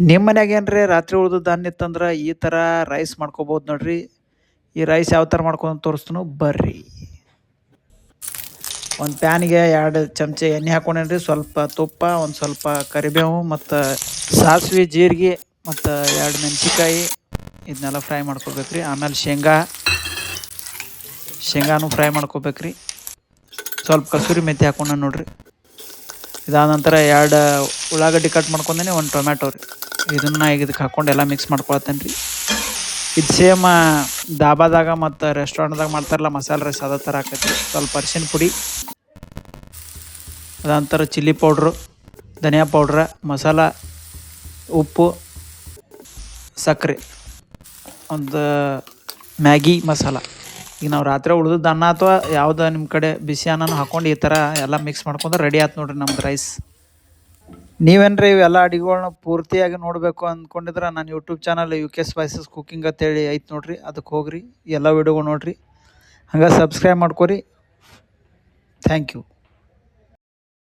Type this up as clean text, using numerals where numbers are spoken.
ನಿಮ್ಮ ಮನ್ಯಾಗ ಏನ್ರಿ ರಾತ್ರಿ ಉಳ್ದದ್ದು ಅನ್ನ ಇತ್ತಂದ್ರೆ ಈ ಥರ ರೈಸ್ ಮಾಡ್ಕೋಬೋದು ನೋಡ್ರಿ. ಈ ರೈಸ್ ಯಾವ ಥರ ಮಾಡ್ಕೊಂಡು ತೋರಿಸ್ತೀನೋ ಬರ್ರಿ. ಒಂದು ಪ್ಯಾನಿಗೆ 2 ಚಮಚ ಎಣ್ಣೆ ಹಾಕೊಂಡೇನ್ರಿ, ಸ್ವಲ್ಪ ತುಪ್ಪ, ಒಂದು ಸ್ವಲ್ಪ ಕರಿಬೇವು ಮತ್ತು ಸಾಸಿವೆ, ಜೀರಿಗೆ ಮತ್ತು 2 ಮೆಣಸಿನ್ಕಾಯಿ ಇದನ್ನೆಲ್ಲ ಫ್ರೈ ಮಾಡ್ಕೋಬೇಕ್ರಿ. ಆಮೇಲೆ ಶೇಂಗಾನು ಫ್ರೈ ಮಾಡ್ಕೋಬೇಕ್ರಿ. ಸ್ವಲ್ಪ ಕಸೂರಿ ಮೆಥಿ ಹಾಕೊಂಡ ನೋಡ್ರಿ. ಇದಾದ ನಂತರ 2 ಉಳ್ಳಾಗಡ್ಡಿ ಕಟ್ ಮಾಡ್ಕೊಂಡೇನೆ, 1 ಟೊಮ್ಯಾಟೊ ರೀ. ಇದನ್ನು ಇದಕ್ಕೆ ಹಾಕ್ಕೊಂಡು ಎಲ್ಲ ಮಿಕ್ಸ್ ಮಾಡ್ಕೊಳತ್ತೇನೆ ರೀ. ಇದು ಸೇಮ್ ಧಾಬಾದಾಗ ಮತ್ತು ರೆಸ್ಟೋರೆಂಟ್ದಾಗ ಮಾಡ್ತಾರಲ್ಲ ಮಸಾಲೆ ರೈಸ್ ಅದೇ ಥರ ಹಾಕೈತಿ ರೀ. ಸ್ವಲ್ಪ ಅರಿಶಿನ ಪುಡಿ, ಅದಂತರ ಚಿಲ್ಲಿ ಪೌಡ್ರು, ಧನಿಯಾ ಪೌಡ್ರ, ಮಸಾಲ, ಉಪ್ಪು, ಸಕ್ಕರೆ, ಒಂದು ಮ್ಯಾಗಿ ಮಸಾಲ. ಈಗ ನಾವು ರಾತ್ರಿ ಉಳ್ದದ್ದು ಅನ್ನ ಅಥವಾ ಯಾವುದೋ ನಿಮ್ಮ ಕಡೆ ಬಿಸಿ ಅನ್ನನೂ ಹಾಕ್ಕೊಂಡು ಈ ಥರ ಎಲ್ಲ ಮಿಕ್ಸ್ ಮಾಡ್ಕೊಂಡ್ರೆ ರೆಡಿ ಆಯ್ತು ನೋಡ್ರಿ ನಮ್ದು ರೈಸ್. ನೀವೇನ್ರಿ ಇವೆಲ್ಲ ಅಡುಗೆಗಳ್ನ ಪೂರ್ತಿಯಾಗಿ ನೋಡಬೇಕು ಅಂದ್ಕೊಂಡಿದ್ರೆ ನನ್ನ YouTube channel UK spices cooking ಅಂತೇಳಿ ಐತೆ ನೋಡ್ರಿ, ಅದಕ್ಕೆ ಹೋಗ್ರಿ, ಎಲ್ಲ ವೀಡಿಯೋಗಳು ನೋಡಿರಿ, ಹಂಗೆ ಸಬ್ಸ್ಕ್ರೈಬ್ ಮಾಡ್ಕೊರಿ. Thank you.